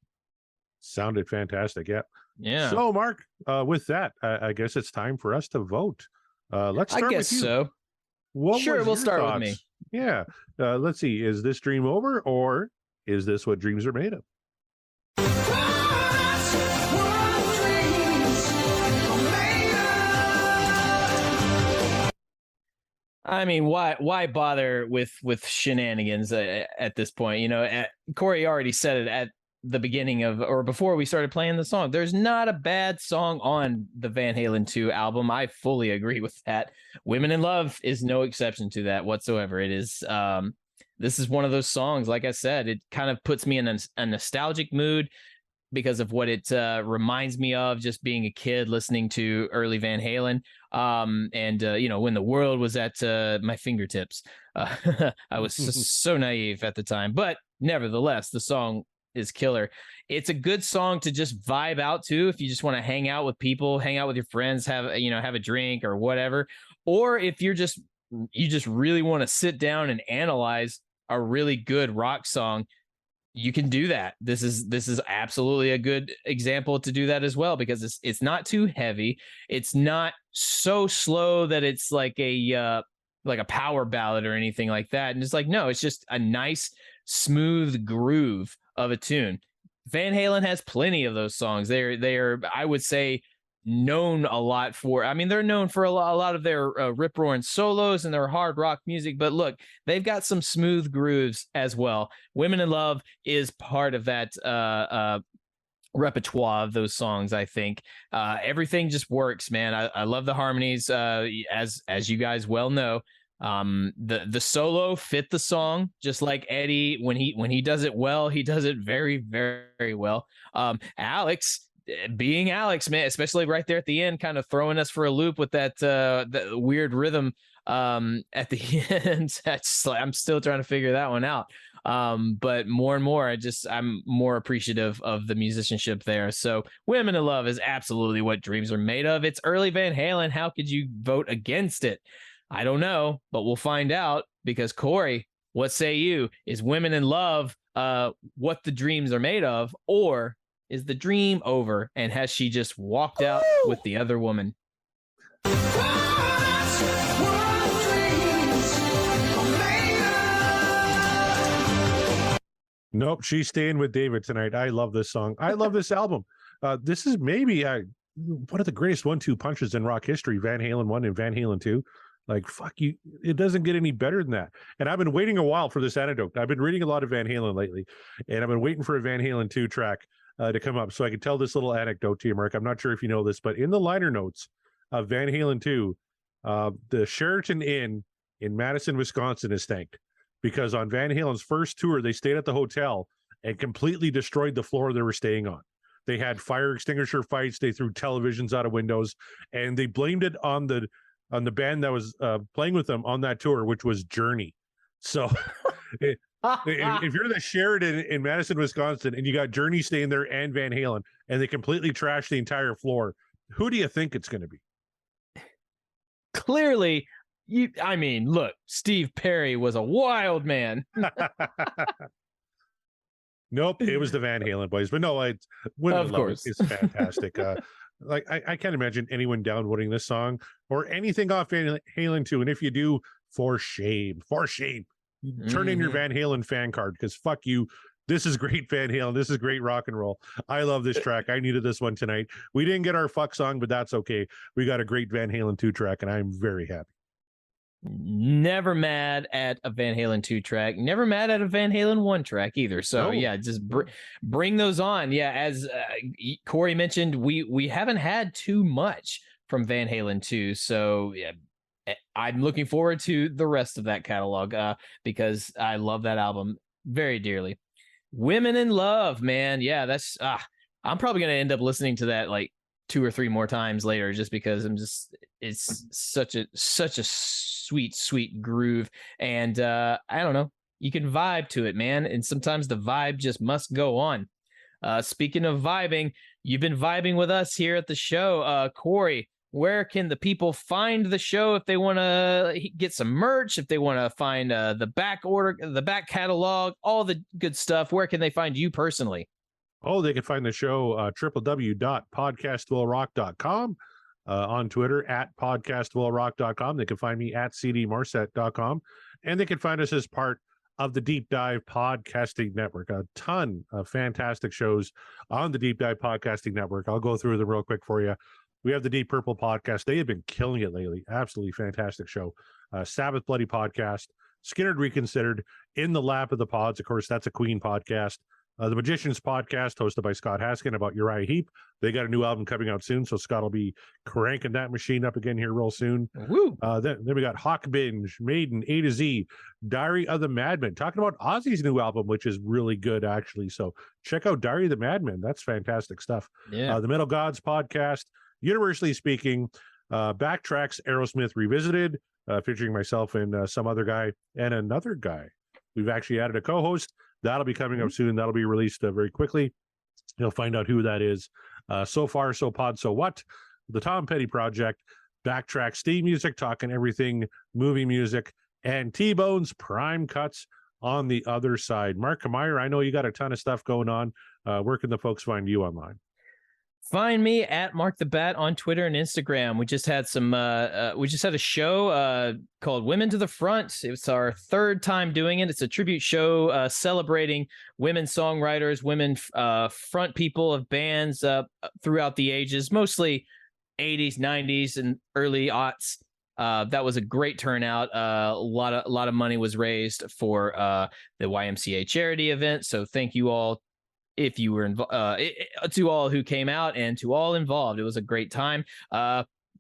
Sounded fantastic. Yeah. So Mark, with that, I guess it's time for us to vote. Let's start with you. So. Sure, we'll start with me. Yeah. Let's see. Is this dream over or is this what dreams are made of? I mean, why bother with shenanigans at this point? Corey already said it at the beginning of or before we started playing the song. There's not a bad song on the Van Halen 2 album. I fully agree with that. Women in Love is no exception to that whatsoever. It is this is one of those songs, like I said, it kind of puts me in a nostalgic mood because of what it reminds me of, just being a kid listening to early Van Halen. And when the world was at my fingertips. I was so naive at the time, but nevertheless, the song is killer. It's a good song to just vibe out to if you just want to hang out with people, hang out with your friends, have a drink or whatever. Or if you just really want to sit down and analyze a really good rock song, you can do that. This is absolutely a good example to do that as well, because it's not too heavy. It's not so slow that it's like a power ballad or anything like that. And it's like, no, it's just a nice smooth groove of a tune. Van Halen has plenty of those songs. They are I would say known a lot for. I mean, they're known for a lot of their rip roaring solos and their hard rock music, but look, they've got some smooth grooves as well. Women in Love is part of that repertoire of those songs. I think everything just works, man. I love the harmonies, as you guys well know. The solo fit the song, just like Eddie. When he does it well, he does it very, very well. Alex being Alex, man, especially right there at the end, kind of throwing us for a loop with that weird rhythm at the end. I'm still trying to figure that one out. But more and more, I'm more appreciative of the musicianship there. So Women in Love is absolutely what dreams are made of. It's early Van Halen. How could you vote against it? I don't know, but we'll find out, because Corey, what say you? Is Women in Love what the dreams are made of, or is the dream over and has she just walked out with the other woman? Nope, she's staying with David tonight. I love this song. I love this album. This is maybe one of the greatest 1-2 punches in rock history. Van Halen 1 and Van Halen 2. Like, fuck you. It doesn't get any better than that. And I've been waiting a while for this anecdote. I've been reading a lot of Van Halen lately, and I've been waiting for a Van Halen 2 track to come up so I could tell this little anecdote to you, Mark. I'm not sure if you know this, but in the liner notes of Van Halen 2, the Sheraton Inn in Madison, Wisconsin is thanked, because on Van Halen's first tour, they stayed at the hotel and completely destroyed the floor they were staying on. They had fire extinguisher fights. They threw televisions out of windows, and they blamed it on the band that was playing with them on that tour, which was Journey. So if you're the Sheraton in Madison, Wisconsin, and you got Journey staying there and Van Halen, and they completely trashed the entire floor, who do you think it's going to be? Clearly, look, Steve Perry was a wild man. Nope, it was the Van Halen boys. But no, of course, it's fantastic. Like I can't imagine anyone downvoting this song or anything off Van Halen 2. And if you do, for shame. Turn in your Van Halen fan card, because fuck you. This is great Van Halen. This is great rock and roll. I love this track. I needed this one tonight. We didn't get our fuck song, but that's okay. We got a great Van Halen 2 track, and I'm very happy. Never mad at a Van Halen 2 track. Never mad at a Van Halen 1 track either. So yeah, just bring those on. Yeah, as Corey mentioned, we haven't had too much from Van Halen 2. So yeah, I'm looking forward to the rest of that catalog because I love that album very dearly. Women in Love, man. Yeah, that's I'm probably gonna end up listening to that like 2 or 3 more times later, just because it's such a sweet groove. And I don't know, you can vibe to it, man. And sometimes the vibe just must go on. Speaking of vibing, you've been vibing with us here at the show. Corey, where can the people find the show if they want to get some merch, if they want to find the back catalog, all the good stuff? Where can they find you personally? Oh, they can find the show www.podcastwillrock.com, on Twitter @podcastwillrock.com. They can find me @cdmarset.com, and they can find us as part of the Deep Dive Podcasting Network. A ton of fantastic shows on the Deep Dive Podcasting Network. I'll go through them real quick for you. We have the Deep Purple podcast. They have been killing it lately. Absolutely fantastic show. Sabbath Bloody podcast. Skinner Reconsidered. In the Lap of the Pods. Of course, that's a Queen podcast. The Magicians podcast, hosted by Scott Haskin, about Uriah Heep. They got a new album coming out soon, so Scott will be cranking that machine up again here real soon. Woo. Then we got Hawk Binge, Maiden, A to Z, Diary of the Madman, talking about Ozzy's new album, which is really good, actually. So check out Diary of the Madman. That's fantastic stuff. Yeah. The Metal Gods podcast, Universally Speaking, Backtracks, Aerosmith Revisited, featuring myself and some other guy and another guy. We've actually added a co-host. That'll be coming up soon. That'll be released very quickly. You'll find out who that is. So Far, So Pod, So What? The Tom Petty Project, Backtrack, Steve Music, talking everything movie music, and T-Bone's Prime Cuts on the other side. Mark Meyer, I know you got a ton of stuff going on. Where can the folks find you online? Find me at Mark the Bat on Twitter and Instagram. We just had a show called Women to the Front. It's our third time doing it. It's a tribute show celebrating women songwriters, women front people of bands throughout the ages, mostly 80s, 90s, and early aughts. That was a great turnout. A lot of money was raised for the YMCA charity event. So thank you all. If you were to all who came out and to all involved, it was a great time.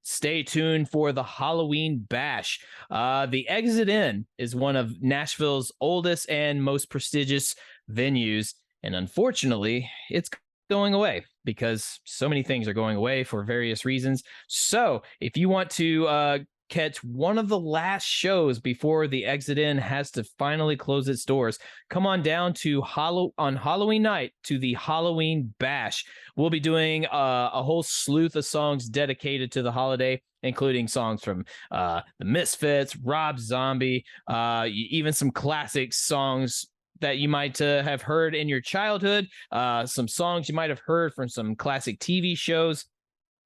Stay tuned for the Halloween Bash. The Exit Inn is one of Nashville's oldest and most prestigious venues, and unfortunately, it's going away because so many things are going away for various reasons. So, if you want to catch one of the last shows before the Exit Inn has to finally close its doors, come on down to on Halloween night to the Halloween Bash. We'll be doing a whole slew of songs dedicated to the holiday, including songs from the Misfits, Rob Zombie, even some classic songs that you might have heard in your childhood, some songs you might have heard from some classic TV shows.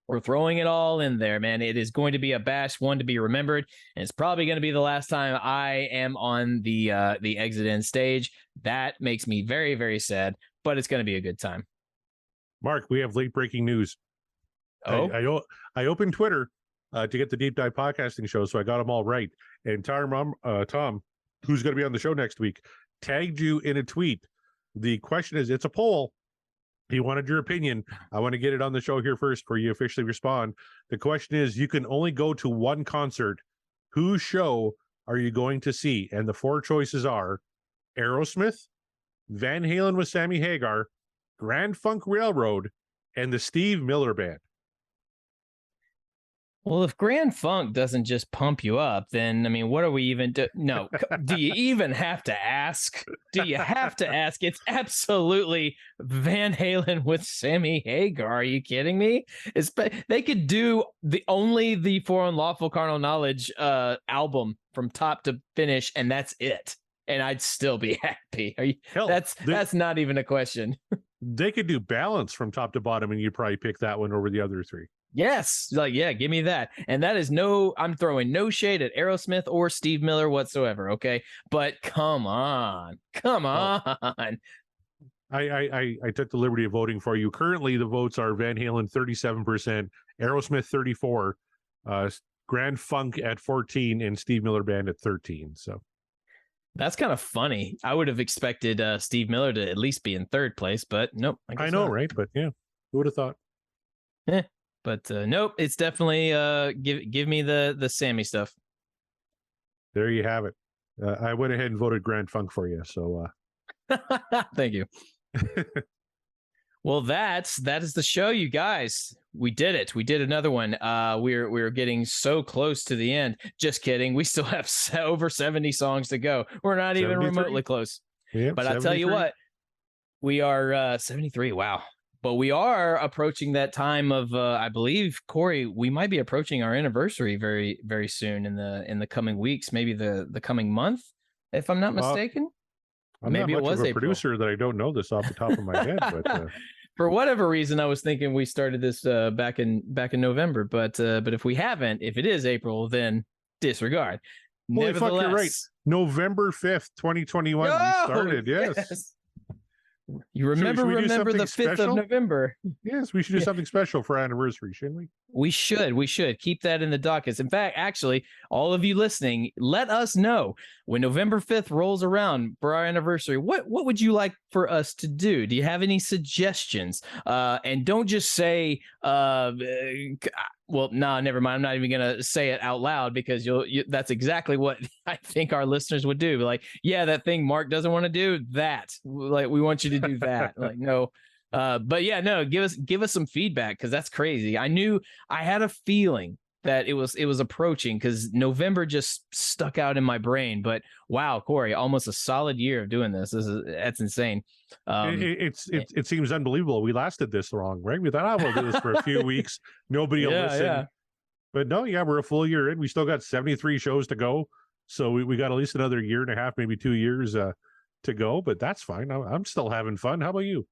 We're throwing it all in there, man. It is going to be a bash, one to be remembered, and it's probably going to be the last time I am on the Exit Inn stage. That makes me very, very sad, but it's going to be a good time. Mark, we have late breaking news. Oh, I opened Twitter to get the Deep Dive podcasting show, so I got them all right. And Tom, who's going to be on the show next week, tagged you in a tweet. The question is, it's a poll. He wanted your opinion. I want to get it on the show here first before you officially respond. The question is, you can only go to one concert. Whose show are you going to see? And the four choices are Aerosmith, Van Halen with Sammy Hagar, Grand Funk Railroad, and the Steve Miller Band. well, if Grand Funk doesn't just pump you up, then, I mean, what are we even do? No, do you even have to ask? Do you have to ask? It's absolutely Van Halen with Sammy Hagar. Are you kidding me? They could do the For Unlawful Carnal Knowledge album from top to finish, and that's it. And I'd still be happy. That's not even a question. They could do Balance from top to bottom, and you'd probably pick that one over the other three. Yes, give me that. And that is I'm throwing no shade at Aerosmith or Steve Miller whatsoever, okay? But come on. I took the liberty of voting for you. Currently, the votes are Van Halen 37%, Aerosmith 34%, Grand Funk at 14%, and Steve Miller Band at 13%. So that's kind of funny. I would have expected Steve Miller to at least be in third place, but nope. I know, right? But yeah, who would have thought? But nope, it's definitely give me the Sammy stuff. There you have it. I went ahead and voted Grand Funk for you. So thank you. Well, that is the show, you guys. We did it. We did another one. We're getting so close to the end. Just kidding. We still have over 70 songs to go. We're not 73? Even remotely close. Yep, but I'll tell you what, we are 73. Wow. But we are approaching that time of, I believe, Corey, we might be approaching our anniversary very, very soon in the coming weeks, maybe the coming month, if I'm not mistaken. Maybe it was a producer that I don't know this off the top of my head, but for whatever reason, I was thinking we started this back in November, but if we haven't, if it is April, then disregard. Holy fuck, you're right. November 5th, 2021, we started. Yes. You remember the 5th of November. Yes, we should do something special for our anniversary, shouldn't we? We should keep that in the dockets. In fact, actually, all of you listening, let us know when November 5th rolls around for our anniversary. What would you like for us to do? Do you have any suggestions? And don't just say, well, no, never mind. I'm not even gonna say it out loud because that's exactly what I think our listeners would do. Like, yeah, that thing Mark doesn't want to do, that. Like, we want you to do that. Like, no. But yeah, no, give us some feedback because that's crazy. I had a feeling that it was approaching because November just stuck out in my brain. But wow, Corey, almost a solid year of doing this. That's insane. It seems unbelievable. We lasted this long, right? We thought, we'll do this for a few weeks. Nobody will listen. Yeah. But no, we're a full year in. We still got 73 shows to go. So we got at least another year and a half, maybe 2 years to go. But that's fine. I'm still having fun. How about you?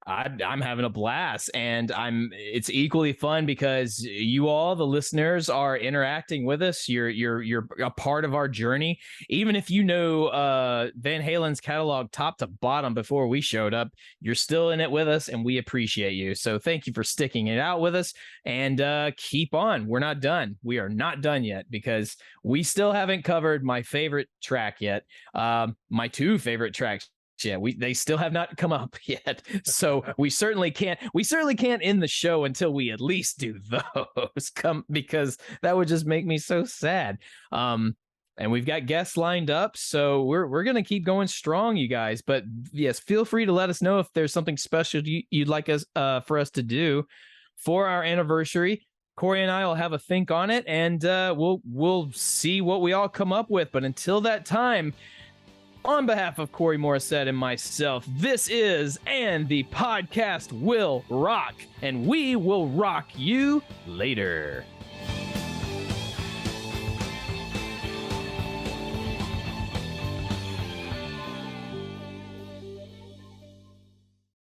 I'm having a blast, and it's equally fun because you all, the listeners, are interacting with us. You're a part of our journey. Even if you know Van Halen's catalog top to bottom before we showed up, you're still in it with us, and we appreciate you. So thank you for sticking it out with us, and keep on. We're not done. We are not done yet because we still haven't covered my favorite track yet. My two favorite tracks. Yeah, they still have not come up yet, so we certainly can't end the show until we at least do those because that would just make me so sad. And we've got guests lined up, so we're gonna keep going strong, you guys. But yes, feel free to let us know if there's something special you'd like us for us to do for our anniversary. Corey and I will have a think on it, and we'll see what we all come up with. But until that time, on behalf of Corey Morissette and myself, this is And the Podcast Will Rock, and we will rock you later.